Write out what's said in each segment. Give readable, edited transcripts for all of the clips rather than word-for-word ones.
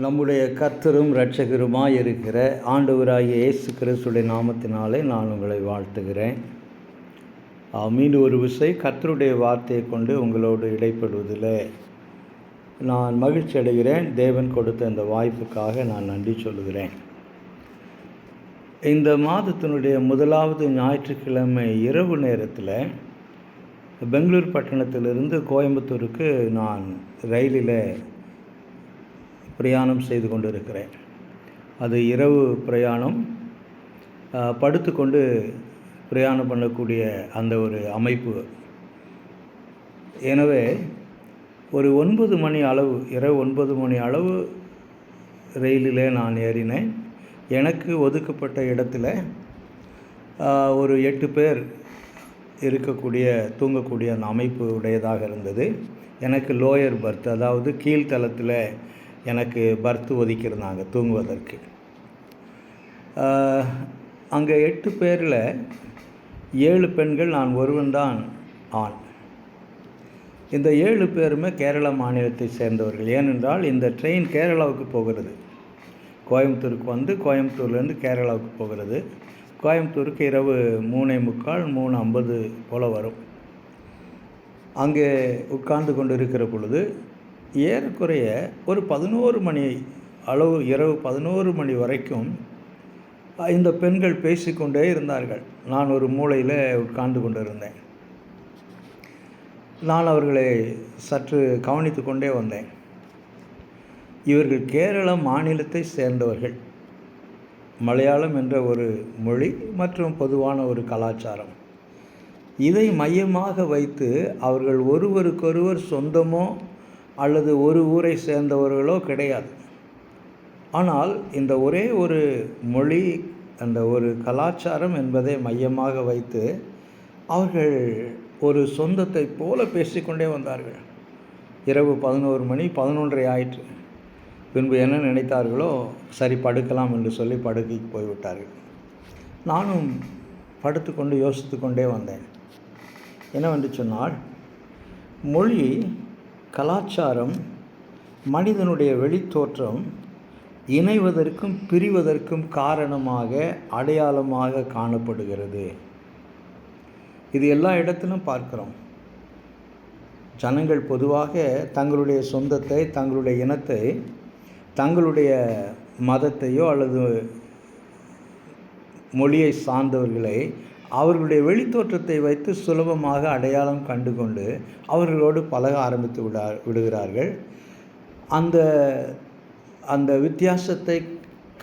நம்முடைய கர்த்தரும் இரட்சகருமாய் இருக்கிற ஆண்டவராகிய இயேசு கிறிஸ்துடைய நாமத்தினாலே நான் உங்களை வாழ்த்துகிறேன். மீண்டும் ஒரு விசை கர்த்தருடைய வார்த்தையை கொண்டு உங்களோடு இடைப்படுவதில் நான் மகிழ்ச்சி அடைகிறேன். தேவன் கொடுத்த இந்த வாய்ப்புக்காக நான் நன்றி சொல்லுகிறேன். இந்த மாதத்தினுடைய முதலாவது ஞாயிற்றுக்கிழமை இரவு நேரத்தில் பெங்களூர் பட்டணத்திலிருந்து கோயம்புத்தூருக்கு நான் ரயிலில் பிரயாணம் செய்து கொண்டு இருக்கிறேன். அது இரவு பிரயாணம், படுத்துக்கொண்டு பிரயாணம் பண்ணக்கூடிய அந்த ஒரு அமைப்பு. எனவே ஒரு 9 மணி அளவு, இரவு 9 மணி அளவு ரயிலில் நான் ஏறினேன். எனக்கு ஒதுக்கப்பட்ட இடத்துல ஒரு 8 பேர் இருக்கக்கூடிய தூங்கக்கூடிய அந்த அமைப்பு உடையதாக இருந்தது. எனக்கு லோயர் பர்த், அதாவது கீழ்த்தளத்தில் எனக்கு பர்த்து ஒதுக்கியிருந்தாங்க தூங்குவதற்கு. அங்கே 8 பேரில் 7 பெண்கள், நான் ஒருவன் தான் ஆண். இந்த 7 பேருமே கேரளா மாநிலத்தை சேர்ந்தவர்கள். ஏனென்றால் இந்த ட்ரெயின் கேரளாவுக்கு போகிறது. கோயம்புத்தூருக்கு வந்து கோயம்புத்தூர்லேருந்து கேரளாவுக்கு போகிறது. கோயம்புத்தூருக்கு இரவு 3:45 3:50 போல் வரும். அங்கே உட்கார்ந்து கொண்டு இருக்கிற பொழுது ஏறக்குறைய ஒரு 11 மணி அளவு, இரவு 11 மணி வரைக்கும் இந்த பெண்கள் பேசிக்கொண்டே இருந்தார்கள். நான் ஒரு மூலையில் உட்கார்ந்து கொண்டு இருந்தேன். நான் அவர்களை சற்று கவனித்து கொண்டே வந்தேன். இவர்கள் கேரள மாநிலத்தை சேர்ந்தவர்கள். மலையாளம் என்ற ஒரு மொழி மற்றும் பொதுவான ஒரு கலாச்சாரம், இதை மையமாக வைத்து அவர்கள் ஒருவருக்கொருவர் சொந்தமோ அல்லது ஒரு ஊரை சேர்ந்தவர்களோ கிடையாது. ஆனால் இந்த ஒரே ஒரு மொழி, அந்த ஒரு கலாச்சாரம் என்பதை மையமாக வைத்து அவர்கள் ஒரு சொந்தத்தை போல பேசிக்கொண்டே வந்தார்கள். இரவு 11 மணி 11:30 ஆயிற்று. பின்பு என்ன நினைத்தார்களோ, சரி படுக்கலாம் என்று சொல்லி படுக்கைக்கு போய்விட்டார்கள். நானும் படுத்துக்கொண்டு யோசித்து கொண்டே வந்தேன். என்னவென்று சொன்னால், மொழி, கலாச்சாரம், மனிதனுடைய வெளித்தோற்றம் இணைவதற்கும் பிரிவதற்கும் காரணமாக, அடையாளமாக காணப்படுகிறது. இது எல்லா இடத்திலும் பார்க்கிறோம். ஜனங்கள் பொதுவாக தங்களுடைய சொந்தத்தை, தங்களுடைய இனத்தை, தங்களுடைய மதத்தையோ அல்லது மொழியை சார்ந்தவர்களை அவர்களுடைய வெளித்தோற்றத்தை வைத்து சுலபமாக அடையாளம் கண்டு கொண்டு அவர்களோடு பழக ஆரம்பித்து விடுகிறார்கள். அந்த வித்தியாசத்தை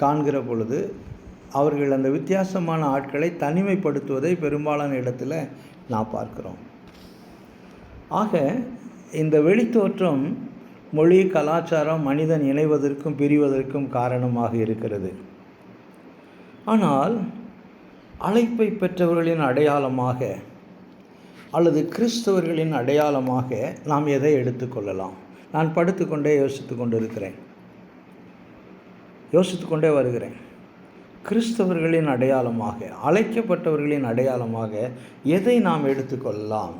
காண்கிற பொழுது அவர்கள் அந்த வித்தியாசமான ஆட்களை தனிமைப்படுத்துவதை பெரும்பாலான இடத்துல நான் பார்க்கிறோம். ஆக இந்த வெளித்தோற்றம் மொழி, கலாச்சாரம் மனிதன் இணைவதற்கும் பிரிவதற்கும் காரணமாக இருக்கிறது. ஆனால் அழைப்பை பெற்றவர்களின் அடையாளமாக அல்லது கிறிஸ்தவர்களின் அடையாளமாக நாம் எதை எடுத்துக்கொள்ளலாம்? நான் படுத்துக்கொண்டே யோசித்து கொண்டே வருகிறேன். கிறிஸ்தவர்களின் அடையாளமாக, அழைக்கப்பட்டவர்களின் அடையாளமாக எதை நாம் எடுத்துக்கொள்ளலாம்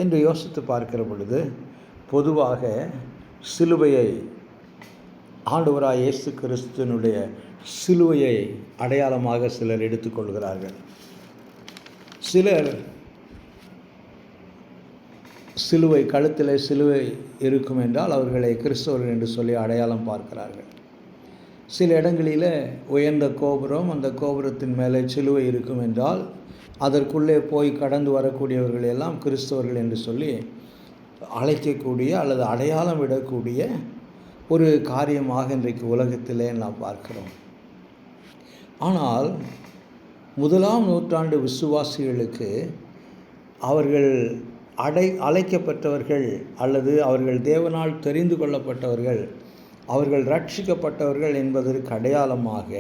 என்று யோசித்து பார்க்கிற பொழுது, பொதுவாக சிலுவையை, ஆண்டவராகிய இயேசு கிறிஸ்துவினுடைய சிலுவையை அடையாளமாக சிலர் எடுத்துக்கொள்கிறார்கள். சிலர் சிலுவை, கழுத்தில் சிலுவை இருக்கும் என்றால் அவர்களை கிறிஸ்தவர்கள் என்று சொல்லி அடையாளம் பார்க்கிறார்கள். சில இடங்களில் உயர்ந்த கோபுரம், அந்த கோபுரத்தின் மேலே சிலுவை இருக்கும் என்றால் அதற்குள்ளே போய் கடந்து வரக்கூடியவர்கள் எல்லாம் கிறிஸ்தவர்கள் என்று சொல்லி அழைக்கக்கூடிய அல்லது அடையாளம் விடக்கூடிய ஒரு காரியமாக இன்றைக்கு உலகத்திலே நாம் பார்க்கிறோம். ஆனால் 1ஆம் நூற்றாண்டு விசுவாசிகளுக்கு அவர்கள் அழைக்கப்பட்டவர்கள் அல்லது அவர்கள் தேவனால் தெரிந்து கொள்ளப்பட்டவர்கள், அவர்கள் ரட்சிக்கப்பட்டவர்கள் என்பதற்கு அடையாளமாக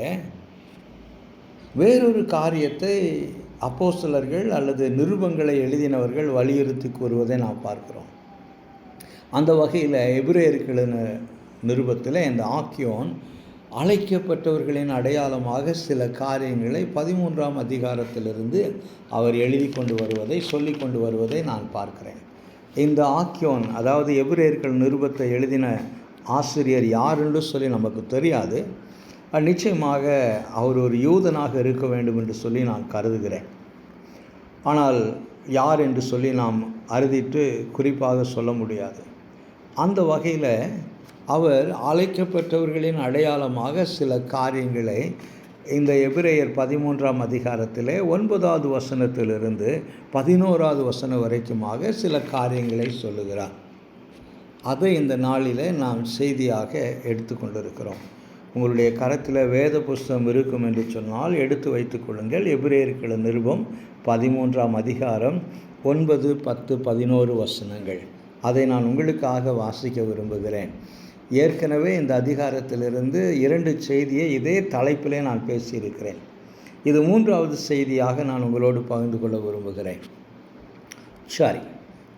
வேறொரு காரியத்தை அப்போஸ்தலர்கள் அல்லது நிருபங்களை எழுதினவர்கள் வலியுறுத்தி கூறுவதை நாம் பார்க்கிறோம். அந்த வகையில் எபிரேயர்களின் நிருபத்தில் இந்த ஆக்கியோன் அழைக்கப்பட்டவர்களின் அடையாளமாக சில காரியங்களை 13ஆம் அதிகாரத்திலிருந்து அவர் எழுதி கொண்டு வருவதை, சொல்லி கொண்டு வருவதை நான் பார்க்கிறேன். இந்த ஆக்கியோன், அதாவது எபிரேயர்கள் நிருபத்தை எழுதின ஆசிரியர் யார் என்று சொல்லி நமக்கு தெரியாது. நிச்சயமாக அவர் ஒரு யூதனாக இருக்க வேண்டும் என்று சொல்லி நான் கருதுகிறேன். ஆனால் யார் என்று சொல்லி நாம் அறுதிட்டு குறிப்பாக சொல்ல முடியாது. அந்த வகையில் அவர் அழைக்கப்பட்டவர்களின் அடையாளமாக சில காரியங்களை இந்த எபிரேயர் 13ஆம் அதிகாரத்திலே 9வது வசனத்திலிருந்து 11வது வசனம் வரைக்குமாக சில காரியங்களை சொல்லுகிறார். அதை இந்த நாளில் நாம் செய்தியாக எடுத்து கொண்டிருக்கிறோம். உங்களுடைய கரத்தில் வேத புஸ்தகம் இருக்கும் என்று சொன்னால் எடுத்து வைத்துக் கொள்ளுங்கள். எபிரேயர்கள் நிருபம் 13ஆம் அதிகாரம் 9, 10, 11 வசனங்கள். அதை நான் உங்களுக்காக வாசிக்க விரும்புகிறேன். ஏற்கனவே இந்த அதிகாரத்திலிருந்து 2 செய்தியை இதே தலைப்பிலே நான் பேசியிருக்கிறேன். இது 3வது செய்தியாக நான் உங்களோடு பகிர்ந்து கொள்ள விரும்புகிறேன். சரி,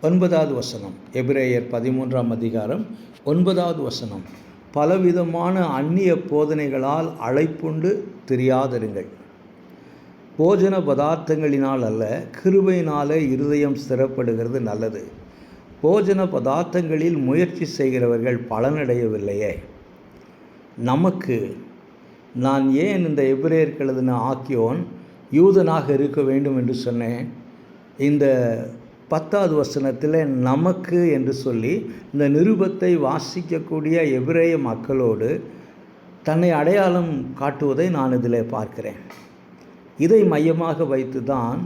9வது வசனம், எபிரேயர் 13ஆம் அதிகாரம் 9வது வசனம். பலவிதமான அந்நிய போதனைகளால் அழைப்புண்டு திரியாதிருங்கள். போஜன பதார்த்தங்களினால் அல்ல, கிருபையினாலே இருதயம் ஸ்திரப்படுகிறது நல்லது. போஜன பதார்த்தங்களில் முயற்சி செய்கிறவர்கள் பலனடையவில்லையே. நமக்கு நான் ஏன் இந்த எபிரேயருக்கு எழுதின ஆக்கியோன் யூதனாக இருக்க வேண்டும் என்று சொன்னேன்? இந்த 10வது வசனத்தில் நமக்கு என்று சொல்லி இந்த நிருபத்தை வாசிக்கக்கூடிய எபிரேய மக்களோடு தன்னை அடையாளம் காட்டுவதை நான் இதில் பார்க்கிறேன். இதை மையமாக வைத்து தான்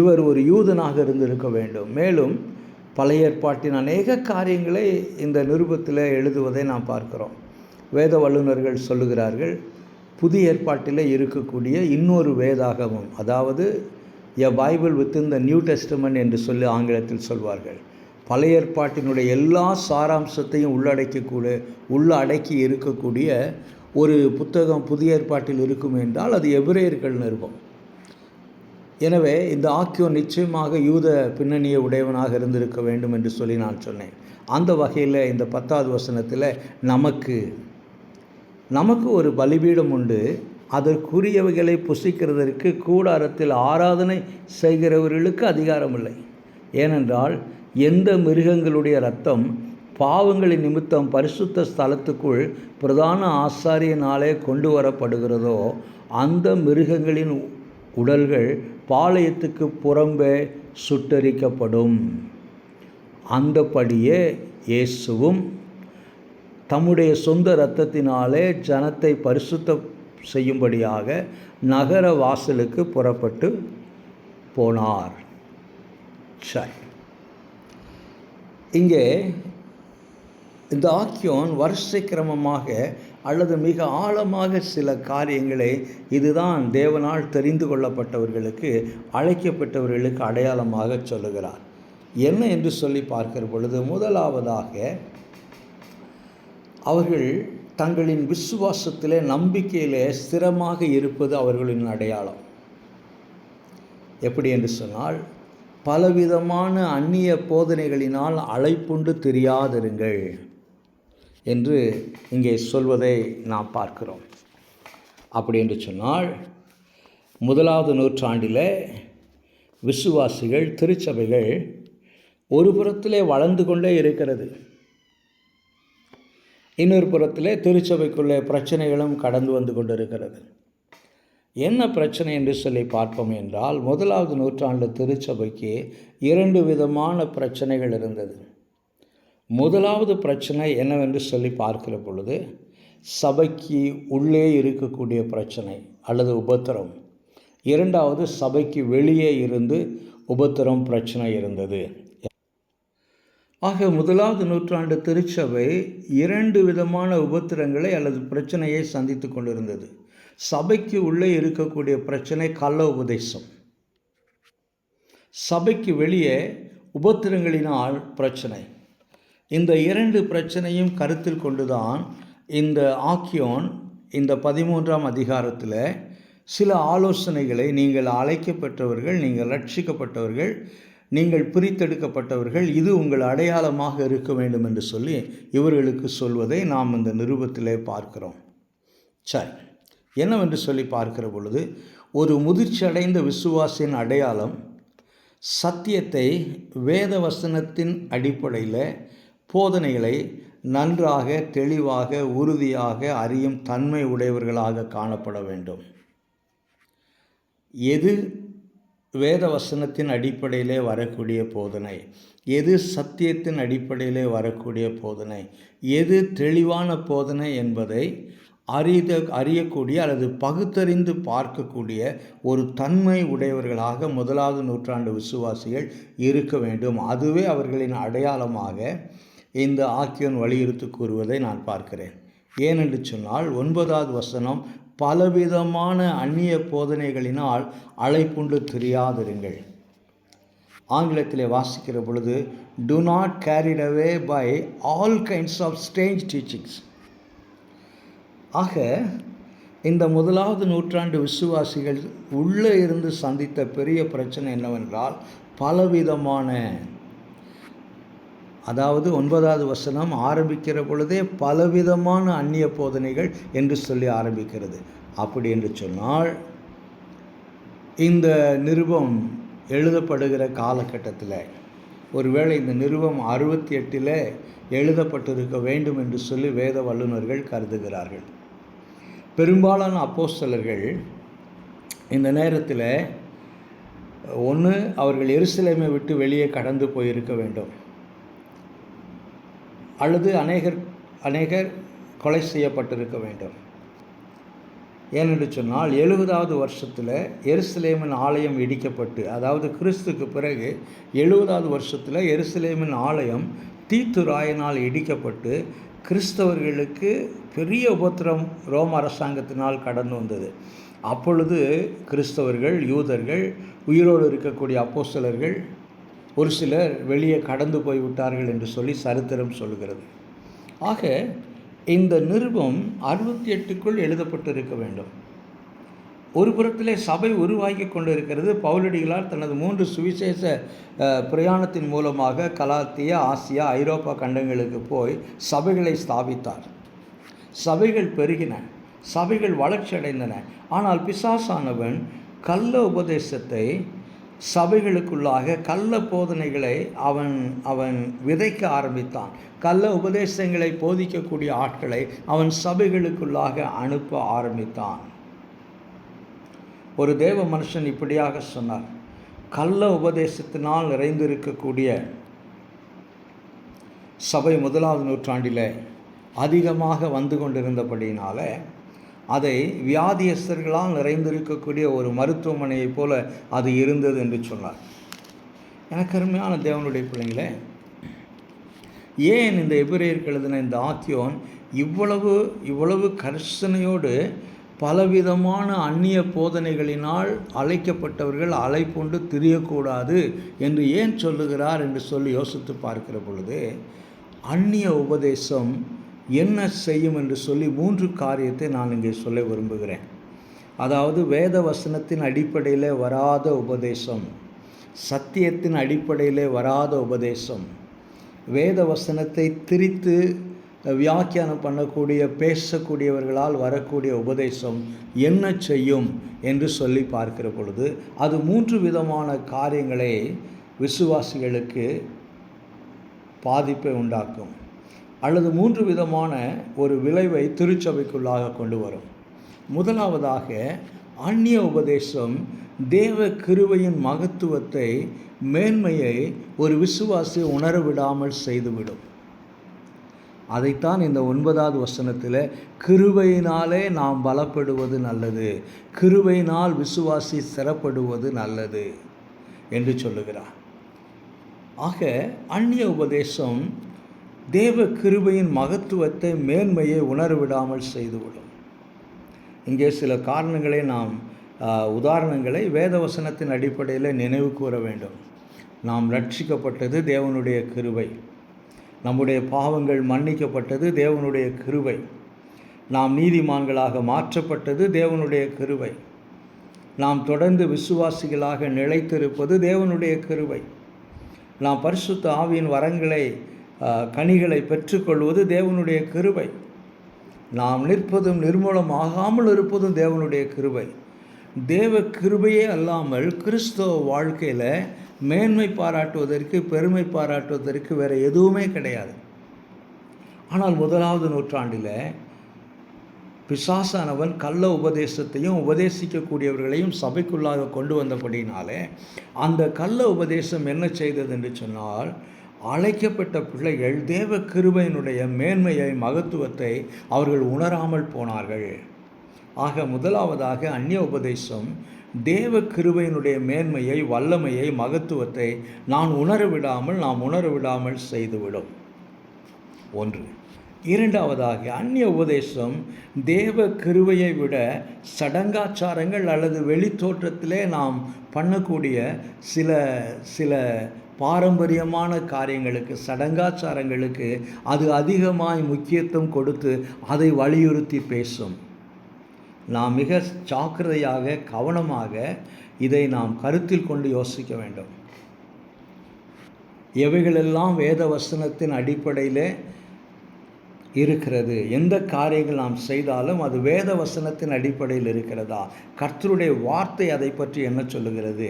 இவர் ஒரு யூதனாக இருந்திருக்க வேண்டும். மேலும் பழைய ஏற்பாட்டின் அநேக காரியங்களை இந்த நிருபத்தில் எழுதுவதை நாம் பார்க்கிறோம். வேத வல்லுநர்கள் சொல்லுகிறார்கள், புதிய ஏற்பாட்டில் இருக்கக்கூடிய இன்னொரு வேதாகமம், அதாவது a Bible within the New Testament என்று சொல்லி ஆங்கிலத்தில் சொல்வார்கள். பழைய ஏற்பாட்டினுடைய எல்லா சாராம்சத்தையும் உள்ளடக்கி இருக்கக்கூடிய ஒரு புத்தகம் புதிய ஏற்பாட்டில் இருக்கும் என்றால் அது எபிரேயர்கள் நிருபம். எனவே இந்த ஆக்கியோன் நிச்சயமாக யூத பின்னணியை உடையவனாக இருந்திருக்க வேண்டும் என்று சொல்லி நான் சொன்னேன். அந்த வகையில் இந்த 10வது வசனத்தில் நமக்கு ஒரு பலிபீடம் உண்டு, அதற்குரியவைகளை புசிக்கிறதற்கு கூடாரத்தில் ஆராதனை செய்கிறவர்களுக்கு அதிகாரம் இல்லை. ஏனென்றால் எந்த மிருகங்களுடைய இரத்தம் பாவங்களின் நிமித்தம் பரிசுத்த ஸ்தலத்துக்குள் பிரதான ஆசாரியனாலே கொண்டு வரப்படுகிறதோ அந்த மிருகங்களின் உடல்கள் பாளையத்துக்கு புறம்பே சுட்டரிக்கப்படும். அந்தபடியே இயேசுவும் தம்முடைய சொந்த இரத்தத்தினாலே ஜனத்தை பரிசுத்த செய்யும்படியாக நகர வாசலுக்கு புறப்பட்டு போனார். சரி, இங்கே இந்த ஆக்கியோன் வரிசை கிரமமாக அல்லது மிக ஆழமாக சில காரியங்களை இதுதான் தேவனால் தெரிந்து கொள்ளப்பட்டவர்களுக்கு, அழைக்கப்பட்டவர்களுக்கு அடையாளமாக சொல்லுகிறார். என்ன என்று சொல்லி பார்க்கிற பொழுது, முதலாவதாக அவர்கள் தங்களின் விசுவாசத்திலே நம்பிக்கையிலே ஸ்திரமாக இருப்பது அவர்களின் அடையாளம். எப்படி என்று சொன்னால், பலவிதமான அந்நிய போதனைகளினால் அழைப்புண்டு தெரியாதிருங்கள் என்று இங்கே சொல்வதை நாம் பார்க்கிறோம். அப்படி என்று சொன்னால், 1வது நூற்றாண்டில் விசுவாசிகள், திருச்சபைகள் ஒரு புறத்திலே வளர்ந்து கொண்டே இருக்கிறது, இன்னொரு புறத்திலே திருச்சபைக்குள்ளே பிரச்சனைகளும் கடந்து வந்து கொண்டிருக்கிறது. என்ன பிரச்சனை என்று சொல்லி பார்ப்போம் என்றால், 1வது நூற்றாண்டு திருச்சபைக்கு 2 விதமான பிரச்சனைகள் இருந்தது. முதலாவது பிரச்சனை என்னவென்று சொல்லி பார்க்கிற பொழுது, சபைக்கு உள்ளே இருக்கக்கூடிய பிரச்சனை அல்லது உபத்திரம். 2வது சபைக்கு வெளியே இருந்து உபத்திரம் பிரச்சனை இருந்தது. ஆக 1வது நூற்றாண்டு திருச்சபை 2 விதமான உபத்திரங்களை அல்லது பிரச்சனையை சந்தித்து கொண்டிருந்தது. சபைக்கு உள்ளே இருக்கக்கூடிய பிரச்சனை கள்ள உபதேசம், சபைக்கு வெளியே உபத்திரங்களினால் பிரச்சனை. இந்த 2 பிரச்சனையும் கருத்தில் கொண்டுதான் இந்த ஆக்கியோன் இந்த 13ஆம் அதிகாரத்தில் சில ஆலோசனைகளை, நீங்கள் அழைக்கப்பட்டவர்கள், நீங்கள் ரட்சிக்கப்பட்டவர்கள், நீங்கள் பிரித்தெடுக்கப்பட்டவர்கள், இது உங்கள் அடையாளமாக இருக்க வேண்டும் என்று சொல்லி இவர்களுக்கு சொல்வதை நாம் இந்த நிருபத்திலே பார்க்கிறோம். சரி, என்னவென்று சொல்லி பார்க்கிற பொழுது, ஒரு முதிர்ச்சி அடைந்த விசுவாசின் அடையாளம் சத்தியத்தை வேத வசனத்தின் அடிப்படையில் போதனைகளை நன்றாக, தெளிவாக, உறுதியாக அறியும் தன்மை உடையவர்களாக காணப்பட வேண்டும். எது வேத வசனத்தின் அடிப்படையிலே வரக்கூடிய போதனை, எது சத்தியத்தின் அடிப்படையிலே வரக்கூடிய போதனை, எது தெளிவான போதனை என்பதை அறியக்கூடிய அல்லது பகுத்தறிந்து பார்க்கக்கூடிய ஒரு தன்மை உடையவர்களாக முதலாவது நூற்றாண்டு விசுவாசிகள் இருக்க வேண்டும். அதுவே அவர்களின் அடையாளமாக இந்த ஆக்கியோன் வலியுறுத்தி கூறுவதை நான் பார்க்கிறேன். ஏனென்று சொன்னால் 9வது வசனம், பலவிதமான அந்நிய போதனைகளினால் அலைப்புண்டு திரியாதிருங்கள். ஆங்கிலத்திலே வாசிக்கிற பொழுது, do not carried away by all kinds of strange teachings. ஆக இந்த முதலாவது நூற்றாண்டு விசுவாசிகள் உள்ளே இருந்து சந்தித்த பெரிய பிரச்சனை என்னவென்றால், பலவிதமான, அதாவது 9வது வசனம் ஆரம்பிக்கிற பொழுதே பலவிதமான அந்நிய போதனைகள் என்று சொல்லி ஆரம்பிக்கிறது. அப்படி என்று சொன்னால், இந்த நிருபம் எழுதப்படுகிற காலகட்டத்தில் ஒருவேளை இந்த நிருபம் 68 எழுதப்பட்டிருக்க வேண்டும் என்று சொல்லி வேத வல்லுநர்கள் கருதுகிறார்கள். பெரும்பாலான அப்போஸ்தலர்கள் இந்த நேரத்தில் ஒன்று அவர்கள் எருசலேமை விட்டு வெளியே கடந்து போயிருக்க வேண்டும், அல்லது அநேகர் கொலை செய்யப்பட்டிருக்க வேண்டும். ஏனென்று சொன்னால் 70வது வருஷத்தில் எருசலேமின் ஆலயம் இடிக்கப்பட்டு, அதாவது கிறிஸ்துக்கு பிறகு 70வது வருஷத்தில் எருசலேமின் ஆலயம் தீத்து ராயனால் இடிக்கப்பட்டு கிறிஸ்தவர்களுக்கு பெரிய உபத்திரம் ரோம அரசாங்கத்தினால் கடந்து வந்தது. அப்பொழுது கிறிஸ்தவர்கள், யூதர்கள், உயிரோடு இருக்கக்கூடிய அப்போஸ்தலர்கள் ஒரு சிலர் வெளியே கடந்து போய்விட்டார்கள் என்று சொல்லி சரித்திரம் சொல்கிறது. ஆக இந்த நிருபம் 68க்குள் எழுதப்பட்டிருக்க வேண்டும். ஒரு புறத்திலே சபை உருவாகி கொண்டு இருக்கிறது. பவுலடிகளார் தனது 3 சுவிசேஷ பிரயாணத்தின் மூலமாக கலாத்தியா, ஆசியா, ஐரோப்பா கண்டங்களுக்கு போய் சபைகளை ஸ்தாபித்தார். சபைகள் பெருகின, சபைகள் வளர்ச்சி அடைந்தன. ஆனால் பிசாசானவன் கள்ள உபதேசத்தை சபைகளுக்குள்ளாக, கள்ள போதனைகளை அவன் விதைக்க ஆரம்பித்தான். கள்ள உபதேசங்களை போதிக்கக்கூடிய ஆட்களை அவன் சபைகளுக்குள்ளாக அனுப்ப ஆரம்பித்தான். ஒரு தேவ மனுஷன் இப்படியாக சொன்னார், கள்ள உபதேசத்தினால் நிறைந்திருக்கக்கூடிய சபை 1வது நூற்றாண்டில் அதிகமாக வந்து கொண்டிருந்தபடியினால அதை வியாதியஸ்தர்களால் நிறைந்திருக்கக்கூடிய ஒரு மருத்துவமனையைப் போல அது இருந்தது என்று சொன்னார். எனக்கு அருமையான தேவனுடைய பிள்ளைங்களே, ஏன் இந்த எபிரேயருக்கு எழுதின இந்த ஆக்கியோன் இவ்வளவு கர்சனையோடு பலவிதமான அந்நிய போதனைகளினால் அழைக்கப்பட்டவர்கள் அலைப்புண்டு திரியக்கூடாது என்று ஏன் சொல்லுகிறார் என்று சொல்லி யோசித்து பார்க்கிற பொழுது, அந்நிய உபதேசம் என்ன செய்யும் என்று சொல்லி 3 காரியத்தை நான் இங்கே சொல்ல விரும்புகிறேன். அதாவது வேத வசனத்தின் அடிப்படையில் வராத உபதேசம், சத்தியத்தின் அடிப்படையில் வராத உபதேசம், வேத வசனத்தை திரித்து வியாக்கியானம் பண்ணக்கூடிய, பேசக்கூடியவர்களால் வரக்கூடிய உபதேசம் என்ன செய்யும் என்று சொல்லி பார்க்கிற பொழுது, அது 3 விதமான காரியங்களை விசுவாசிகளுக்கு பாதிப்பை உண்டாக்கும், அல்லது 3 விதமான ஒரு விளைவை திருச்சபைக்குள்ளாக கொண்டு வரும். முதலாவதாக, அந்நிய உபதேசம் தேவ கிருபையின் மகத்துவத்தை, மேன்மையை ஒரு விசுவாசி உணரவிடாமல் செய்துவிடும். அதைத்தான் இந்த 9வது வசனத்தில், கிருபையினாலே நாம் பலப்படுவது நல்லது, கிருபையினால் விசுவாசி ஸ்திரப்படுவது நல்லது என்று சொல்லுகிறார். ஆக அந்நிய உபதேசம் தேவ கிருபையின் மகத்துவத்தை, மேன்மையை உணரவிடாமல் செய்துவிடும். இங்கே சில காரணங்களை நாம் உதாரணங்களை வேதவசனத்தின் அடிப்படையில் நினைவு கூற வேண்டும். நாம் ரட்சிக்கப்பட்டது தேவனுடைய கிருபை, நம்முடைய பாவங்கள் மன்னிக்கப்பட்டது தேவனுடைய கிருபை, நாம் நீதிமான்களாக மாற்றப்பட்டது தேவனுடைய கிருபை, நாம் தொடர்ந்து விசுவாசிகளாக நிலைத்திருப்பது தேவனுடைய கிருபை, நாம் பரிசுத்த ஆவியின் வரங்களை, கனிகளை பெற்றுக்கொள்வது தேவனுடைய கிருபை, நாம் நிற்பதும் நிர்மூலமாகாமல் இருப்பதும் தேவனுடைய கிருபை. தேவ கிருபையே அல்லாமல் கிறிஸ்தவ வாழ்க்கையில் மேன்மை பாராட்டுவதற்கு, பெருமை பாராட்டுவதற்கு வேறு எதுவுமே கிடையாது. ஆனால் 1வது நூற்றாண்டில் பிசாசானவன் கள்ள உபதேசத்தையும் உபதேசிக்கக்கூடியவர்களையும் சபைக்குள்ளாக கொண்டு வந்தபடினாலே அந்த கள்ள உபதேசம் என்ன செய்தது என்று சொன்னால், அழைக்கப்பட்ட பிள்ளைகள் தேவ கிருபையினுடைய மேன்மையை, மகத்துவத்தை அவர்கள் உணராமல் போனார்கள். ஆக முதலாவதாக அந்நிய உபதேசம் தேவ கிருபையினுடைய மேன்மையை, வல்லமையை, மகத்துவத்தை நாம் உணரவிடாமல் செய்துவிடும். ஒன்று. இரண்டாவதாக அந்நிய உபதேசம் தேவ கிருபையை விட சடங்காச்சாரங்கள் அல்லது வெளித்தோற்றத்திலே நாம் பண்ணக்கூடிய சில பாரம்பரியமான காரியங்களுக்கு, சடங்காச்சாரங்களுக்கு அது அதிகமாய் முக்கியத்துவம் கொடுத்து அதை வலியுறுத்தி பேசும். நாம் மிக ஜாக்கிரதையாக, கவனமாக இதை நாம் கருத்தில் கொண்டு யோசிக்க வேண்டும். எவைகளெல்லாம் வேத வசனத்தின் அடிப்படையில் இருக்கிறது, எந்த காரியங்கள் நாம் செய்தாலும் அது வேத வசனத்தின் அடிப்படையில் இருக்கிறதா, கர்த்தருடைய வார்த்தை அதை பற்றி என்ன சொல்லுகிறது,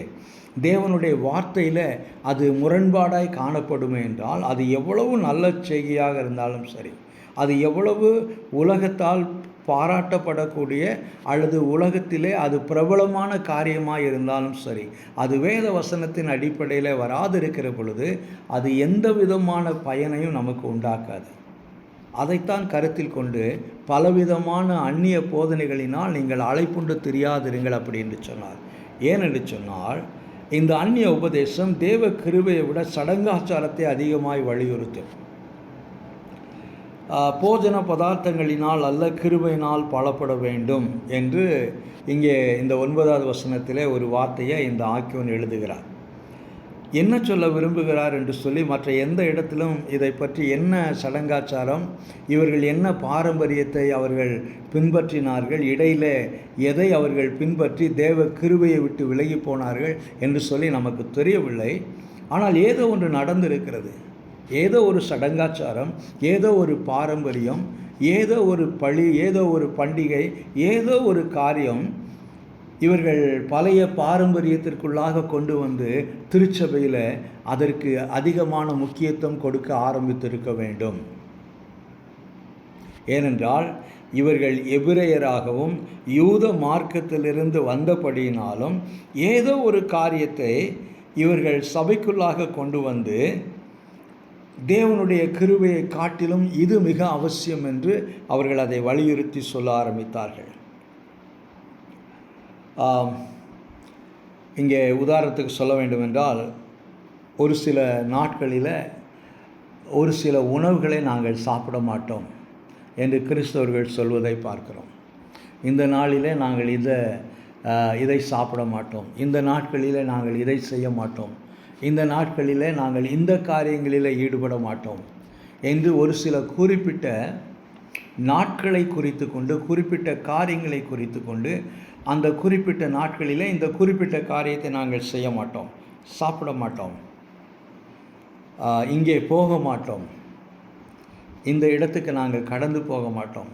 தேவனுடைய வார்த்தையில் அது முரண்பாடாய் காணப்படுமே என்றால் அது எவ்வளவு நல்ல செய்தியாக இருந்தாலும் சரி, அது எவ்வளவு உலகத்தால் பாராட்டப்படக்கூடிய அல்லது உலகத்திலே அது பிரபலமான காரியமாக இருந்தாலும் சரி, அது வேத வசனத்தின் அடிப்படையில் வராதிருக்கிற பொழுது அது எந்த விதமான பயனையும் நமக்கு உண்டாக்காது. அதைத்தான் கருத்தில் கொண்டு பலவிதமான அந்நிய போதனைகளினால் நீங்கள் அழைப்புண்டு தெரியாதிருங்கள் அப்படி என்று சொன்னார். ஏனென்று சொன்னால், இந்த அந்நிய உபதேசம் தேவ கிருபையை விட சடங்காச்சாரத்தை அதிகமாய் வலியுறுத்தும். போஜன பதார்த்தங்களினால் அல்ல, கிருபையினால் பலப்பட வேண்டும் என்று இங்கே இந்த 9வது வசனத்திலே ஒரு வார்த்தையை இந்த ஆக்கியோன் எழுதுகிறார். என்ன சொல்ல விரும்புகிறார் என்று சொல்லி மற்ற எந்த இடத்திலும் இதை பற்றி என்ன சடங்காச்சாரம், இவர்கள் என்ன பாரம்பரியத்தை அவர்கள் பின்பற்றினார்கள், இடையில் எதை அவர்கள் பின்பற்றி தேவ கிருபையை விட்டு விலகி போனார்கள் என்று சொல்லி நமக்கு தெரியவில்லை. ஆனால் ஏதோ ஒன்று நடந்திருக்கிறது. ஏதோ ஒரு சடங்காச்சாரம், ஏதோ ஒரு பாரம்பரியம், ஏதோ ஒரு பழி, ஏதோ ஒரு பண்டிகை, ஏதோ ஒரு காரியம் இவர்கள் பழைய பாரம்பரியத்திற்குள்ளாக கொண்டு வந்து திருச்சபையில் அதற்கு அதிகமான முக்கியத்துவம் கொடுக்க ஆரம்பித்திருக்க வேண்டும். ஏனென்றால் இவர்கள் எபிரேயராகவும் யூத மார்க்கத்திலிருந்து வந்தபடியினாலும் ஏதோ ஒரு காரியத்தை இவர்கள் சபைக்குள்ளாக கொண்டு வந்து தேவனுடைய கிருபையை காட்டிலும் இது மிக அவசியம் என்று அவர்கள் அதை வலியுறுத்தி சொல்ல ஆரம்பித்தார்கள். இங்கே உதாரணத்துக்கு சொல்ல வேண்டுமென்றால், ஒரு சில நாட்களில் ஒரு சில உணவுகளை நாங்கள் சாப்பிட மாட்டோம் என்று கிறிஸ்தவர்கள் சொல்வதை பார்க்கிறோம். இந்த நாளிலே நாங்கள் இதை சாப்பிட மாட்டோம், இந்த நாட்களில் நாங்கள் இதை செய்ய மாட்டோம், இந்த நாட்களில் நாங்கள் இந்த காரியங்களில் ஈடுபட மாட்டோம் என்று ஒரு சில குறிப்பிட்ட நாட்களை குறித்து கொண்டு, குறிப்பிட்ட காரியங்களை குறித்து கொண்டு, அந்த குறிப்பிட்ட நாட்களில் இந்த குறிப்பிட்ட காரியத்தை நாங்கள் செய்ய மாட்டோம், சாப்பிட மாட்டோம், இங்கே போக மாட்டோம், இந்த இடத்துக்கு நாங்கள் கடந்து போக மாட்டோம்.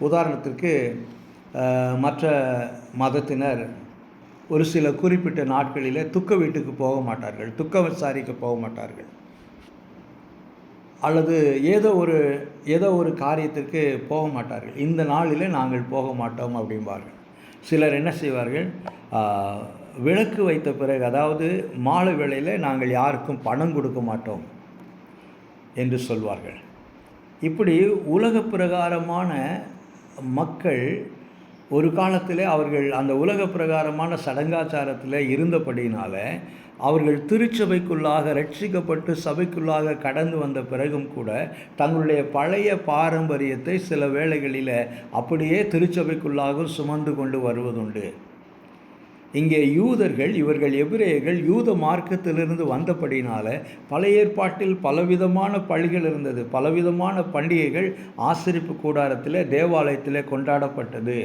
உதாரணத்திற்கு மற்ற மதத்தினர் ஒரு சில குறிப்பிட்ட நாட்களில் துக்க வீட்டுக்கு போக மாட்டார்கள், துக்க விசாரிக்க போக மாட்டார்கள், அல்லது ஏதோ ஒரு காரியத்திற்கு போக மாட்டார்கள். இந்த நாளில் நாங்கள் போக மாட்டோம் அப்படிம்பார்கள். சிலர் என்ன செய்வார்கள், விளக்கு வைத்த பிறகு, அதாவது மாலை வேளையில் நாங்கள் யாருக்கும் பணம் கொடுக்க மாட்டோம் என்று சொல்வார்கள். இப்படி உலக பிரகாரமான மக்கள் ஒரு காலத்தில் அவர்கள் அந்த உலக பிரகாரமான சடங்காச்சாரத்தில் இருந்தபடியினால அவர்கள் திருச்சபைக்குள்ளாக ரட்சிக்கப்பட்டு சபைக்குள்ளாக கடந்து வந்த பிறகும் கூட தங்களுடைய பழைய பாரம்பரியத்தை சில வேளைகளில் அப்படியே திருச்சபைக்குள்ளாக சுமந்து கொண்டு வருவதுண்டு. இங்கே யூதர்கள், இவர்கள் எபிரேயர்கள் யூத மார்க்கத்திலிருந்து வந்தபடினால பழைய ஏற்பாட்டில் பலவிதமான பழிகள் இருந்தது, பலவிதமான பண்டிகைகள் ஆசரிப்பு கூடாரத்தில், தேவாலயத்தில் கொண்டாடப்பட்டது.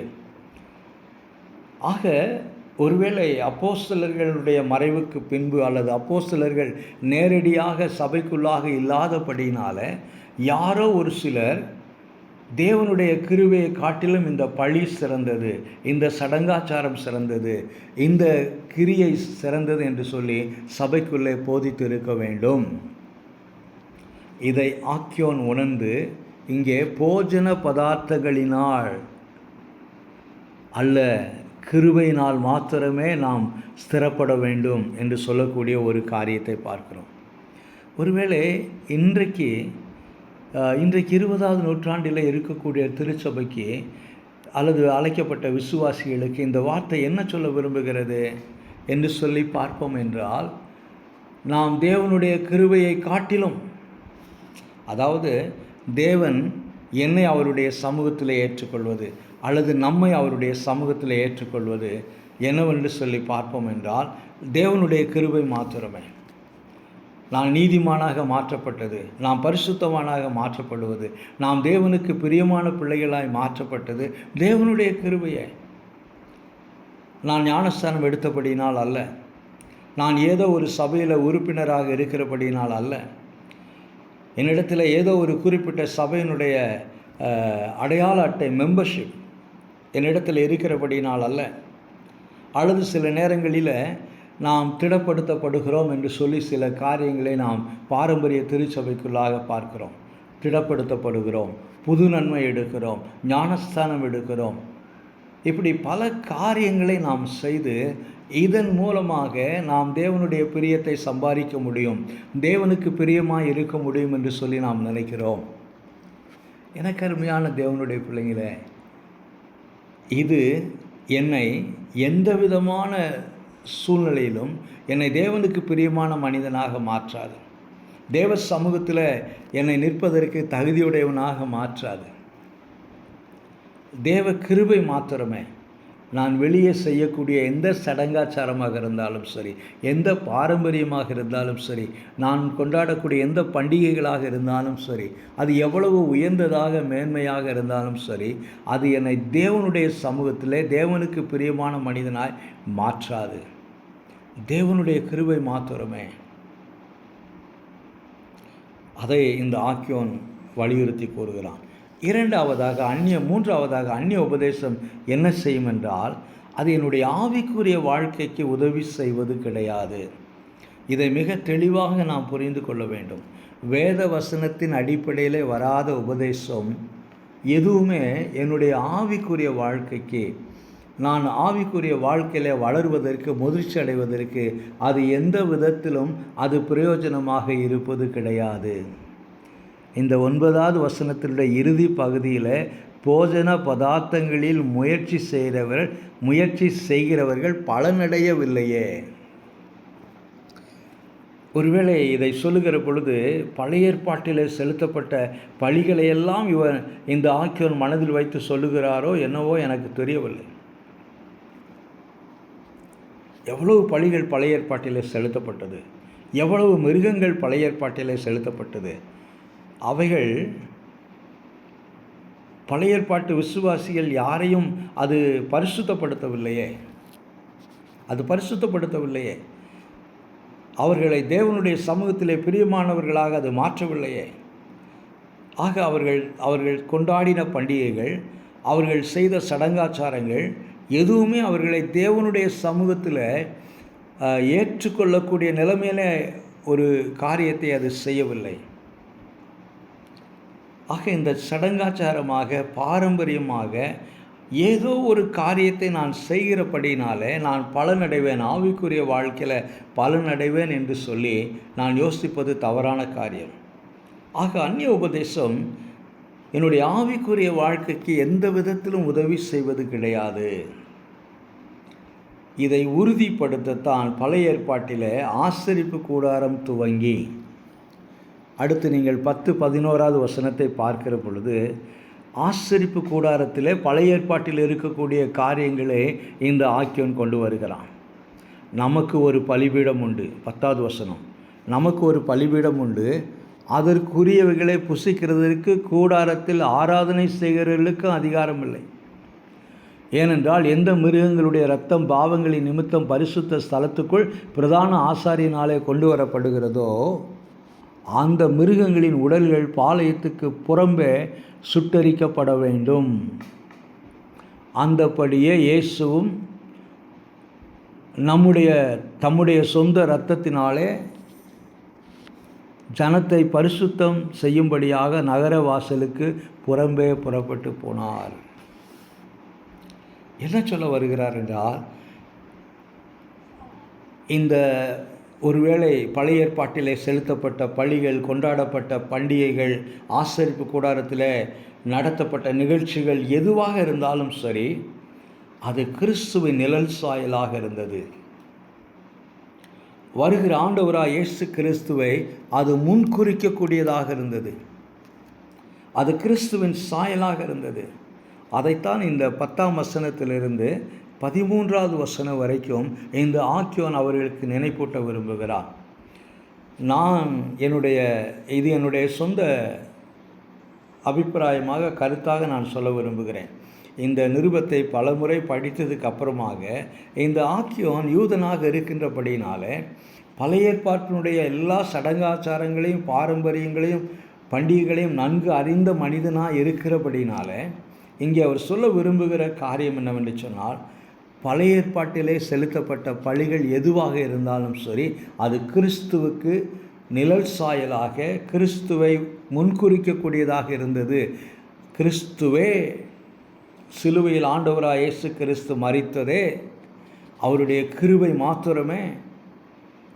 ஆக ஒருவேளை அப்போஸ்தலர்களுடைய மறைவுக்கு பின்பு அல்லது அப்போஸ்தலர்கள் நேரடியாக சபைக்குள்ளாக இல்லாதபடியினால யாரோ ஒரு சிலர் தேவனுடைய கிருபையை காட்டிலும் இந்த பழி சிறந்தது, இந்த சடங்காச்சாரம் சிறந்தது, இந்த கிரியை சிறந்தது என்று சொல்லி சபைக்குள்ளே போதித்து இருக்க வேண்டும். இதை ஆக்கியோன் உணர்ந்து இங்கே போஜன பதார்த்தங்களினால் அல்ல, கிருபையினால் மாத்திரமே நாம் ஸ்திரப்பட வேண்டும் என்று சொல்லக்கூடிய ஒரு காரியத்தை பார்க்கிறோம். ஒருவேளை இன்றைக்கு 20வது நூற்றாண்டில் இருக்கக்கூடிய திருச்சபைக்கு அல்லது அழைக்கப்பட்ட விசுவாசிகளுக்கு இந்த வார்த்தை என்ன சொல்ல விரும்புகிறது என்று சொல்லி பார்ப்போம் என்றால், நாம் தேவனுடைய கிருபையை காட்டிலும், அதாவது தேவன் என்னை அவருடைய சமூகத்தில் ஏற்றுக்கொள்வது அல்லது நம்மை அவருடைய சமூகத்தில் ஏற்றுக்கொள்வது என்னவென்று சொல்லி பார்ப்போம் என்றால், தேவனுடைய கிருபை மாத்திரமே. நான் நீதிமானாக மாற்றப்பட்டது, நாம் பரிசுத்தவானாக மாற்றப்படுவது, நாம் தேவனுக்கு பிரியமான பிள்ளைகளாய் மாற்றப்பட்டது தேவனுடைய கிருபையை. நான் ஞானஸ்தானம் எடுத்தபடியினால் அல்ல, நான் ஏதோ ஒரு சபையில் உறுப்பினராக இருக்கிறபடியினால் அல்ல, என்னிடத்தில் ஏதோ ஒரு குறிப்பிட்ட சபையினுடைய அடையாள அட்டை மெம்பர்ஷிப் என்னிடத்தில் இருக்கிறபடியினால் அல்ல, அல்லது சில நேரங்களில் நாம் திடப்படுத்தப்படுகிறோம் என்று சொல்லி சில காரியங்களை நாம் பாரம்பரிய திருச்சபைக்குள்ளாக பார்க்கிறோம். திடப்படுத்தப்படுகிறோம், புது நன்மை எடுக்கிறோம், ஞானஸ்தானம் எடுக்கிறோம், இப்படி பல காரியங்களை நாம் செய்து இதன் மூலமாக நாம் தேவனுடைய பிரியத்தை சம்பாதிக்க முடியும், தேவனுக்கு பிரியமாக இருக்க முடியும் என்று சொல்லி நாம் நினைக்கிறோம். எனக்கு அருமையான தேவனுடைய பிள்ளைங்களே, இது என்னை எந்த விதமான சூழ்நிலையிலும் என்னை தேவனுக்கு பிரியமான மனிதனாக மாற்றாது, தேவ சமூகத்தில் என்னை நிற்பதற்கு தகுதியுடையவனாக மாற்றாது. தேவ கிருபை மாத்திரமே. நான் வெளியே செய்யக்கூடிய எந்த சடங்காச்சாரமாக இருந்தாலும் சரி, எந்த பாரம்பரியமாக இருந்தாலும் சரி, நான் கொண்டாடக்கூடிய எந்த பண்டிகைகளாக இருந்தாலும் சரி, அது எவ்வளவு உயர்ந்ததாக மேன்மையாக இருந்தாலும் சரி, அது என்னை தேவனுடைய சமூகத்திலே தேவனுக்கு பிரியமான மனிதனாய் மாற்றாது. தேவனுடைய கிருபை மாத்திரமே. அதை இந்த ஆக்கியோன் வலியுறுத்தி கூறுகிறான். மூன்றாவதாக அந்நிய உபதேசம் என்ன செய்யும் என்றால், அது என்னுடைய ஆவிக்குரிய வாழ்க்கைக்கு உதவி செய்வது கிடையாது. இதை மிக தெளிவாக நாம் புரிந்து கொள்ள வேண்டும். வேத வசனத்தின் அடிப்படையில் வராத உபதேசம் எதுவுமே என்னுடைய ஆவிக்குரிய வாழ்க்கைக்கு, நான் ஆவிக்குரிய வாழ்க்கையில் வளருவதற்கு, முதிர்ச்சி அடைவதற்கு அது எந்த விதத்திலும் அது பிரயோஜனமாக இருப்பது கிடையாது. இந்த 9வது வசனத்தினுடைய இறுதி பகுதியில் போஜன பதார்த்தங்களில் முயற்சி செய்கிறவர்கள் பலனடையவில்லையே. ஒருவேளை இதை சொல்லுகிற பொழுது பழைய ஏற்பாட்டில் செலுத்தப்பட்ட பலிகளையெல்லாம் இந்த ஆக்கியோன் மனதில் வைத்து சொல்லுகிறாரோ என்னவோ எனக்கு தெரியவில்லை. எவ்வளவு பலிகள் பழைய ஏற்பாட்டில் செலுத்தப்பட்டது, எவ்வளவு மிருகங்கள் பழைய ஏற்பாட்டில் செலுத்தப்பட்டது. அவைகள் பழைய ஏற்பாட்டு விசுவாசிகள் யாரையும் அது பரிசுத்தப்படுத்தவில்லையே. அவர்களை தேவனுடைய சமூகத்திலே பிரியமானவர்களாக அது மாற்றவில்லையே. ஆக அவர்கள் கொண்டாடின பண்டிகைகள், அவர்கள் செய்த சடங்காச்சாரங்கள் எதுவுமே அவர்களை தேவனுடைய சமூகத்தில் ஏற்றுக்கொள்ளக்கூடிய நிலைமையில ஒரு காரியத்தை அது செய்யவில்லை. ஆக இந்த சடங்காச்சாரமாக, பாரம்பரியமாக ஏதோ ஒரு காரியத்தை நான் செய்கிறபடினாலே நான் பலனடைவேன், ஆவிக்குரிய வாழ்க்கையில் பலனடைவேன் என்று சொல்லி நான் யோசிப்பது தவறான காரியம். ஆக அந்நிய உபதேசம் என்னுடைய ஆவிக்குரிய வாழ்க்கைக்கு எந்த விதத்திலும் உதவி செய்வது கிடையாது. இதை உறுதிப்படுத்தத்தான் பழைய ஏற்பாட்டில் ஆசரிப்பு கூடாரம் துவங்கி, அடுத்து நீங்கள் 10-11வது வசனத்தை பார்க்கிற பொழுது, ஆசரிப்பு கூடாரத்திலே பழைய ஏற்பாட்டில் இருக்கக்கூடிய காரியங்களே இந்த ஆக்கியோன் கொண்டு வருகிறான். நமக்கு ஒரு பலிபீடம் உண்டு. 10வது வசனம், நமக்கு ஒரு பலிபீடம் உண்டு, அதற்குரியவைகளை புசிக்கிறதற்கு கூடாரத்தில் ஆராதனை செய்கிறவர்களுக்கு அதிகாரம் இல்லை. ஏனென்றால் எந்த மிருகங்களுடைய இரத்தம் பாவங்களின் நிமித்தம் பரிசுத்த ஸ்தலத்துக்குள் பிரதான ஆசாரியனாலே கொண்டு வரப்படுகிறதோ அந்த மிருகங்களின் உடல்கள் பாளையத்துக்கு புறம்பே சுட்டரிக்கப்பட வேண்டும். அந்தபடியே இயேசுவும் தம்முடைய சொந்த இரத்தத்தினாலே ஜனத்தை பரிசுத்தம் செய்யும்படியாக நகர வாசலுக்கு புறம்பே புறப்பட்டு போனார். என்ன சொல்ல வருகிறார் என்றால், இந்த ஒருவேளை பழைய ஏற்பாட்டிலே செலுத்தப்பட்ட பலிகள், கொண்டாடப்பட்ட பண்டிகைகள், ஆசரிப்பு கூடாரத்தில் நடத்தப்பட்ட நிகழ்ச்சிகள் எதுவாக இருந்தாலும் சரி, அது கிறிஸ்துவின் நிழல் சாயலாக இருந்தது. வருகிற ஆண்டவராய் இயேசு கிறிஸ்துவை அது முன்குறிக்கக்கூடியதாக இருந்தது. அது கிறிஸ்துவின் சாயலாக இருந்தது. அதைத்தான் இந்த 10ஆம் வசனத்திலிருந்து 13வது வசனம் வரைக்கும் இந்த ஆக்கியோன் அவர்களுக்கு நினைப்பூட்ட விரும்புகிறார். இது என்னுடைய சொந்த அபிப்பிராயமாக, கருத்தாக நான் சொல்ல விரும்புகிறேன். இந்த நிருபத்தை பலமுறை படித்ததுக்கு அப்புறமாக இந்த ஆக்கியோன் யூதனாக இருக்கின்றபடினால பழைய ஏற்பாட்டினுடைய எல்லா சடங்காச்சாரங்களையும், பாரம்பரியங்களையும், பண்டிகைகளையும் நன்கு அறிந்த மனிதனாக இருக்கிறபடினால இங்கே அவர் சொல்ல விரும்புகிற காரியம் என்னவென்று சொன்னால், பழைய ஏற்பாட்டிலே செலுத்தப்பட்ட பலிகள் எதுவாக இருந்தாலும் சரி, அது கிறிஸ்துவுக்கு நிழல் சாயலாக, கிறிஸ்துவை முன்குறிக்கக்கூடியதாக இருந்தது. கிறிஸ்துவே சிலுவையில் ஆண்டவராய் இயேசு கிறிஸ்து மரித்ததே அவருடைய கிருபை மாத்திரமே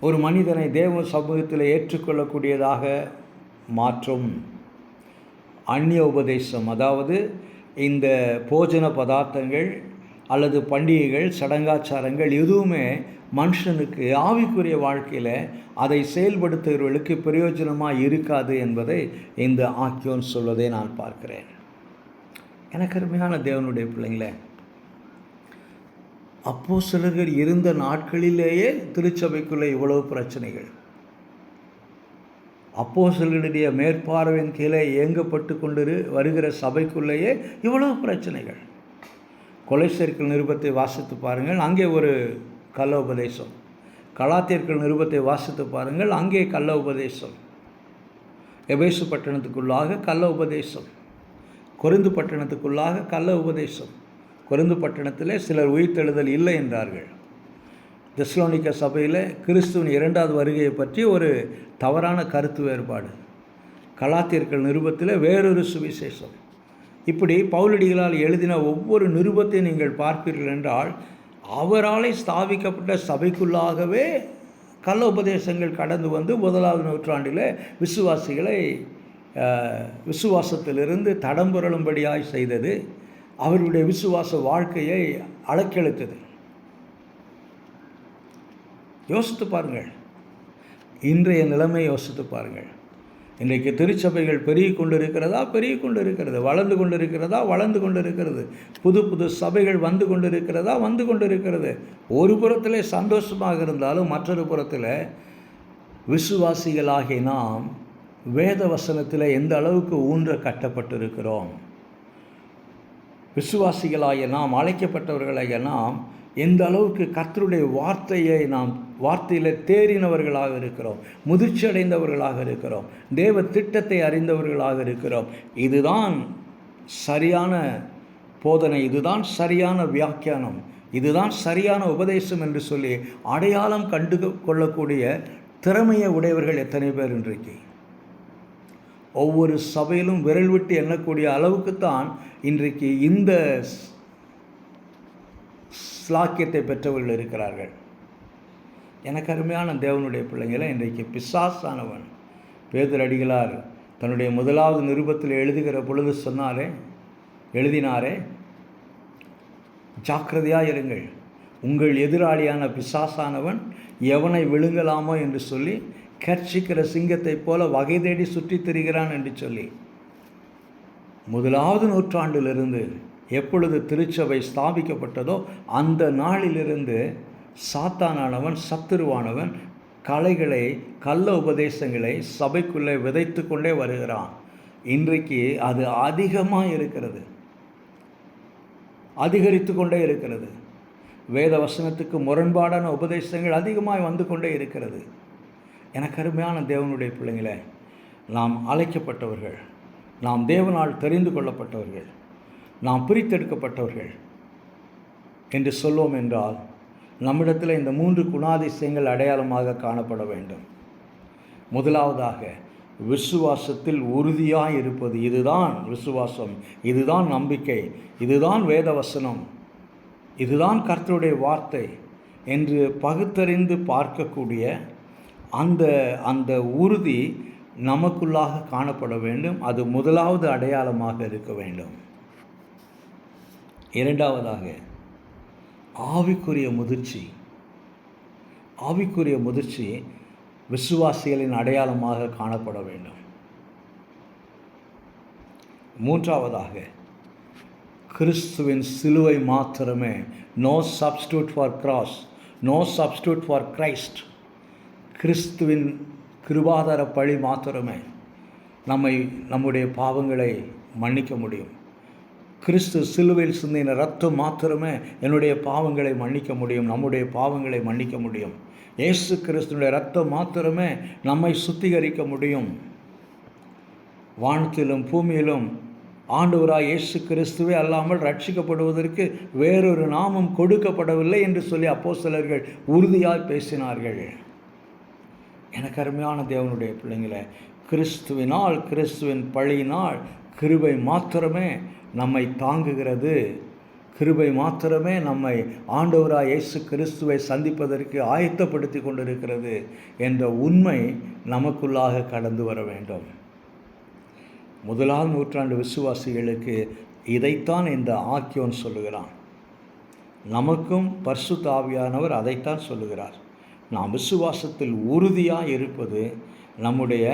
ஒரு மனிதனை தேவ சமூகத்தில் ஏற்றுக்கொள்ளக்கூடியதாக மாற்றும். அந்நிய உபதேசம், அதாவது இந்த போஜன பதார்த்தங்கள் அல்லது பண்டிகைகள், சடங்காச்சாரங்கள் எதுவுமே மனுஷனுக்கு ஆவிக்குரிய வாழ்க்கையில் அதை செயல்படுத்துகிறவர்களுக்கு பிரயோஜனமாக இருக்காது என்பதை இந்த ஆக்கியோன் சொல்வதை நான் பார்க்கிறேன். எனக்கு அருமையான தேவனுடைய பிள்ளைங்களே, அப்போஸ்தலர்கள் இருந்த நாட்களிலேயே திருச்சபைக்குள்ளே இவ்வளவு பிரச்சனைகள், அப்போஸ்தலர்களுடைய மேற்பார்வையின் கீழே இயங்கப்பட்டு கொண்டு வருகிற சபைக்குள்ளேயே இவ்வளவு பிரச்சனைகள். கொலைசேர்கள் நிருபத்தை வாசித்து பாருங்கள், அங்கே ஒரு கள்ள உபதேசம். கலாத்தியர்கள் நிருபத்தை வாசித்து பாருங்கள், அங்கே கள்ள உபதேசம். எபேசு பட்டணத்துக்குள்ளாக கள்ள உபதேசம். கொரிந்து பட்டணத்துக்குள்ளாக கள்ள உபதேசம். கொரிந்து பட்டணத்தில் சிலர் உயிர்த்தெழுதல் இல்லை என்றார்கள். தெசலோனிக்க சபையில் கிறிஸ்துவின் 2வது வருகையை பற்றி ஒரு தவறான கருத்து வேறுபாடு. கலாத்தியர்கள் நிருபத்தில் வேறொரு சுவிசேஷம். இப்படி பவுலடிகளால் எழுதின ஒவ்வொரு நிருபத்தையும் நீங்கள் பார்ப்பீர்கள் என்றால், அவராலே ஸ்தாபிக்கப்பட்ட சபைக்குள்ளாகவே கள்ள உபதேசங்கள் கடந்து வந்து 1வது நூற்றாண்டில் விசுவாசிகளை விசுவாசத்திலிருந்து தடம்புரளும்படியாய் செய்தது. அவருடைய விசுவாச வாழ்க்கையை அலக்கெழுத்தது. யோசித்து பாருங்கள், இன்றைய நிலைமை யோசித்து பாருங்கள். இன்றைக்கு திருச்சபைகள் பெருகி கொண்டு இருக்கிறதா? பெருகி கொண்டு இருக்கிறது. வளர்ந்து கொண்டு இருக்கிறதா? வளர்ந்து கொண்டு இருக்கிறது. புது புது சபைகள் வந்து கொண்டு இருக்கிறதா? வந்து கொண்டு இருக்கிறது. ஒரு புறத்தில் சந்தோஷமாக இருந்தாலும் மற்றொரு புறத்தில் விசுவாசிகளாகிய நாம் வேத வசனத்தில் எந்த அளவுக்கு ஊன்ற கட்டப்பட்டிருக்கிறோம், விசுவாசிகளாகிய நாம், அழைக்கப்பட்டவர்களாகிய நாம் எந்த அளவுக்கு கர்த்தருடைய வார்த்தையில் தேறினவர்களாக இருக்கிறோம், முதிர்ச்சி அடைந்தவர்களாக இருக்கிறோம், தேவ திட்டத்தை அறிந்தவர்களாக இருக்கிறோம். இதுதான் சரியான போதனை, இதுதான் சரியான வியாக்கியானம், இதுதான் சரியான உபதேசம் என்று சொல்லி அடையாளம் கண்டு கொள்ளக்கூடிய திறமையை உடையவர்கள் எத்தனை பேர் இன்றைக்கு? ஒவ்வொரு சபையிலும் விரல் விட்டு எண்ணக்கூடிய அளவுக்குத்தான் இன்றைக்கு இந்த ஸ்லாக்கியத்தை பெற்றவர்கள் இருக்கிறார்கள். எனக்கு அருமையான தேவனுடைய பிள்ளைங்களை, இன்றைக்கு பிசாசானவன் பேதுரு அடிகளார் தன்னுடைய 1வது நிருபத்தில் எழுதுகிற பொழுது எழுதினாரே, ஜாக்கிரதையாக இருங்கள், உங்கள் எதிராளியான பிசாசானவன் எவனை விழுங்கலாமோ என்று சொல்லி கர்ச்சிக்கிற சிங்கத்தை போல வகை தேடி சுற்றித் திரிகிறான் என்று சொல்லி 1வது நூற்றாண்டிலிருந்து எப்பொழுது திருச்சபை ஸ்தாபிக்கப்பட்டதோ அந்த நாளிலிருந்து சாத்தானானவன், சத்துருவானவன் கள்ள உபதேசங்களை சபைக்குள்ளே விதைத்து கொண்டே வருகிறான். இன்றைக்கு அது அதிகமாக இருக்கிறது, அதிகரித்து கொண்டே இருக்கிறது. வேத வசனத்துக்கு முரண்பாடான உபதேசங்கள் அதிகமாக வந்து கொண்டே இருக்கிறது. எனக்கு அருமையான தேவனுடைய பிள்ளைங்களே, நாம் அழைக்கப்பட்டவர்கள், நாம் தேவனால் தெரிந்து கொள்ளப்பட்டவர்கள், நாம் பிரித்தெடுக்கப்பட்டவர்கள் என்று சொல்வோம் என்றால், நம்மிடத்தில் இந்த 3 குணாதிசயங்கள் அடையாளமாக காணப்பட வேண்டும். முதலாவதாக விசுவாசத்தில் உறுதியாக இருப்பது. இதுதான் விசுவாசம், இதுதான் நம்பிக்கை, இதுதான் வேத வசனம், இதுதான் கர்த்தருடைய வார்த்தை என்று பகுத்தறிந்து பார்க்கக்கூடிய அந்த உறுதி நமக்குள்ளாக காணப்பட வேண்டும். அது முதலாவது அடையாளமாக இருக்க வேண்டும். இரண்டாவதாக ஆவிக்குரிய முதிர்ச்சி விசுவாசிகளின் அடையாளமாக காணப்பட வேண்டும். மூன்றாவதாக கிறிஸ்துவின் சிலுவை மாத்திரமே. No substitute for cross, no substitute for Christ. கிறிஸ்துவின் கிருபாதார பழி மாத்திரமே நம்முடைய பாவங்களை மன்னிக்க முடியும். கிறிஸ்து சிலுவையில் சிந்தின ரத்தம் மாத்திரமே என்னுடைய பாவங்களை மன்னிக்க முடியும், நம்முடைய பாவங்களை மன்னிக்க முடியும். இயேசு கிறிஸ்துனுடைய ரத்தம் மாத்திரமே நம்மை சுத்திகரிக்க முடியும். வானத்திலும் பூமியிலும் ஆண்டவராய் இயேசு கிறிஸ்துவே அல்லாமல் ரட்சிக்கப்படுவதற்கு வேறொரு நாமம் கொடுக்கப்படவில்லை என்று சொல்லி அப்போஸ்தலர்கள் உறுதியாய் பேசினார்கள். எனக்கு அருமையான தேவனுடைய பிள்ளைங்களே, கிறிஸ்துவின் பழியினால் கிருபை மாத்திரமே நம்மை தாங்குகிறது. கிருபை மாத்திரமே நம்மை ஆண்டவராய் இயேசு கிறிஸ்துவை சந்திப்பதற்கு ஆயத்தப்படுத்தி கொண்டிருக்கிறது என்ற உண்மை நமக்குள்ளாக கடந்து வர வேண்டும். முதலாம் நூற்றாண்டு விசுவாசிகளுக்கு இதைத்தான் இந்த ஆக்கியோன் சொல்லுகிறான். நமக்கும் பரிசுத்த ஆவியானவர் அதைத்தான் சொல்லுகிறார். நாம் விசுவாசத்தில் உறுதியாக இருப்பது நம்முடைய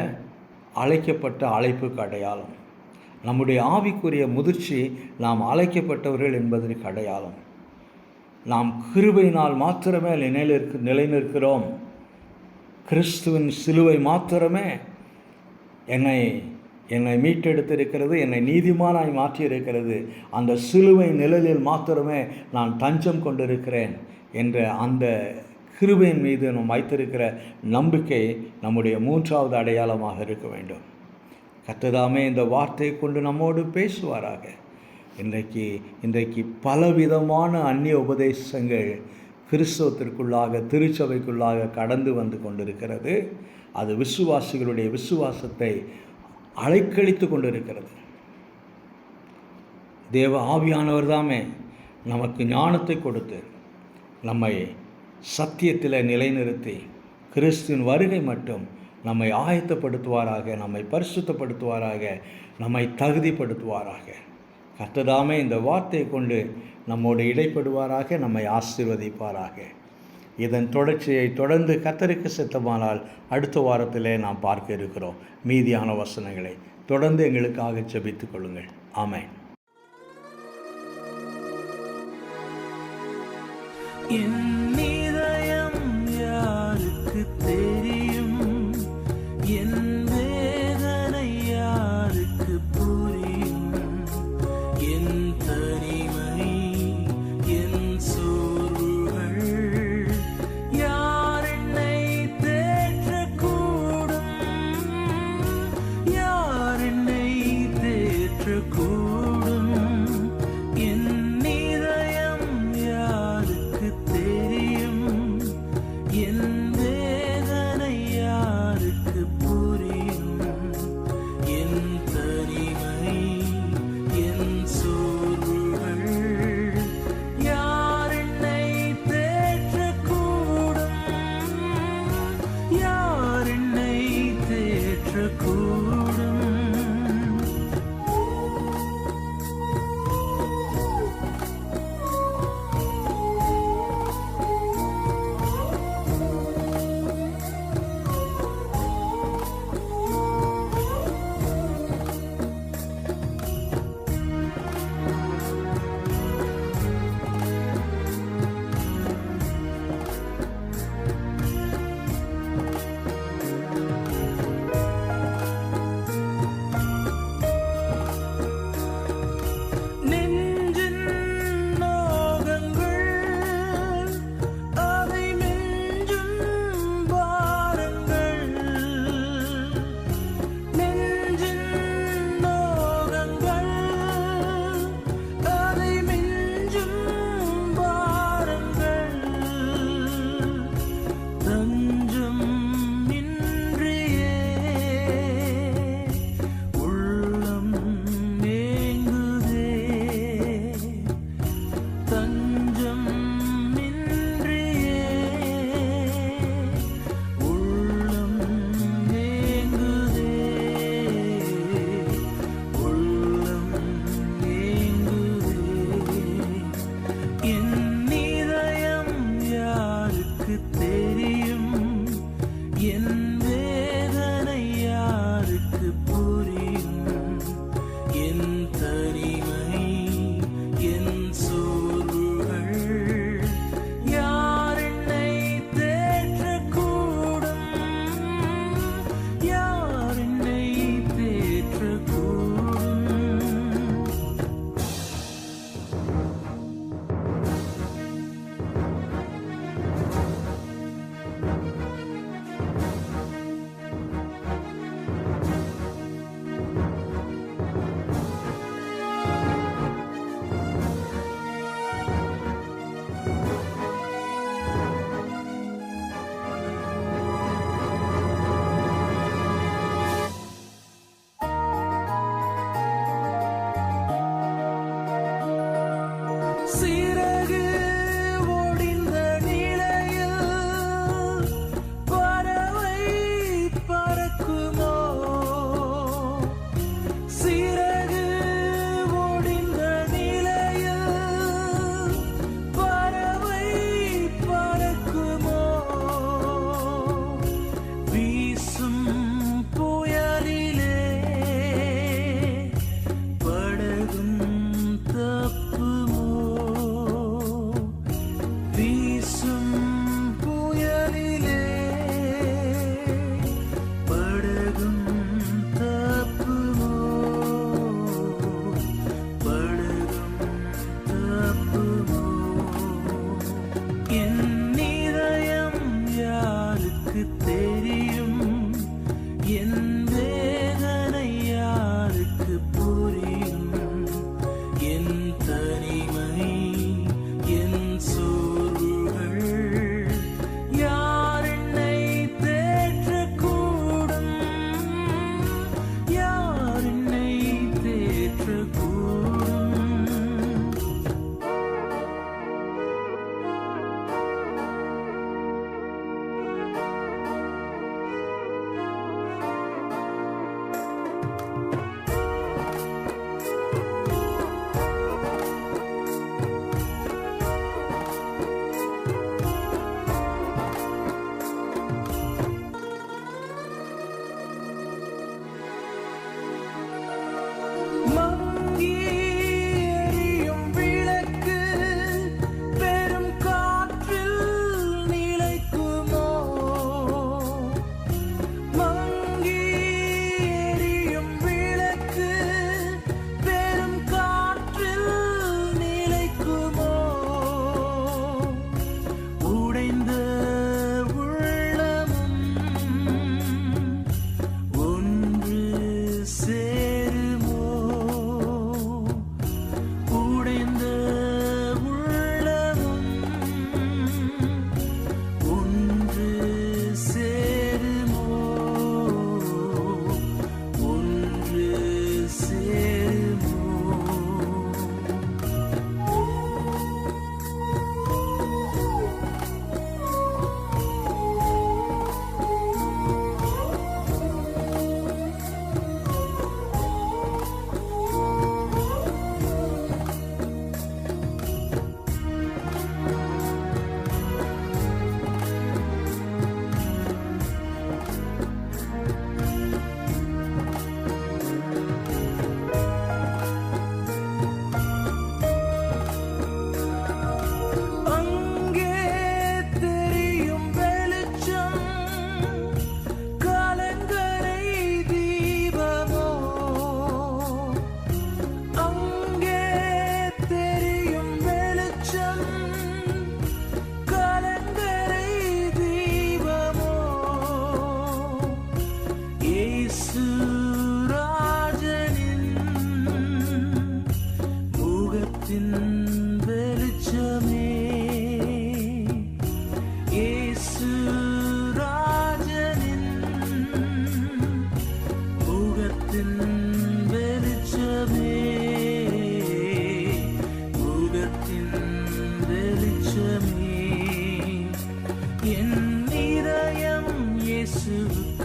அழைக்கப்பட்ட அழைப்புக்கு அடையாளம். நம்முடைய ஆவிக்குரிய முதிர்ச்சி நாம் அழைக்கப்பட்டவர்கள் என்பதற்கு அடையாளம். நாம் கிருபையினால் மாத்திரமே நிலைநிற்கிறோம். கிறிஸ்துவின் சிலுவை மாத்திரமே என்னை மீட்டெடுத்திருக்கிறது, என்னை நீதிமானாய் மாற்றியிருக்கிறது. அந்த சிலுவை நிழலில் மாத்திரமே நான் தஞ்சம் கொண்டிருக்கிறேன் என்ற அந்த கிருபையின் மீது நாம் வைத்திருக்கிற நம்பிக்கை நம்முடைய மூன்றாவது அடையாளமாக இருக்க வேண்டும். கர்த்ததாமே இந்த வார்த்தையை கொண்டு நம்மோடு பேசுவாராக. இன்றைக்கு பலவிதமான அந்நிய உபதேசங்கள் கிறிஸ்தவத்திற்குள்ளாக, திருச்சபைக்குள்ளாக கடந்து வந்து கொண்டிருக்கிறது. அது விசுவாசிகளுடைய விசுவாசத்தை அலைக்கழித்து கொண்டிருக்கிறது. தேவ ஆவியானவர் தாமே நமக்கு ஞானத்தை கொடுத்து நம்மை சத்தியத்தில் நிலைநிறுத்தி கிறிஸ்துவின் வருகை மட்டும் நம்மை ஆயத்தப்படுத்துவாராக, நம்மை பரிசுத்தப்படுத்துவாராக, நம்மை தகுதிப்படுத்துவாராக. கர்த்ததாமே இந்த வார்த்தையை கொண்டு நம்மோடு இடைப்படுவாராக, நம்மை ஆசீர்வதிப்பாராக. இதன் தொடர்ச்சியை தொடர்ந்து கர்த்தருக்கு சித்தமானால் அடுத்த வாரத்திலே நாம் பார்க்க இருக்கிறோம். மீதியான வசனங்களை தொடர்ந்து எங்களுக்காக ஜெபித்துக் கொள்ளுங்கள். ஆமென். யாருக்கு தெரியும், என் வேதனை யாருக்கு புரியும், என் தனிமை, என் சோர்வுகள் யார் என்னை தேற்றக்கூடும், யார் என்னை தேற்றக்கூடும், என் இதயம் யாருக்கு தெரியும், என் வேதனை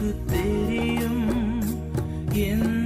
யாருக்கு தெரியும் என்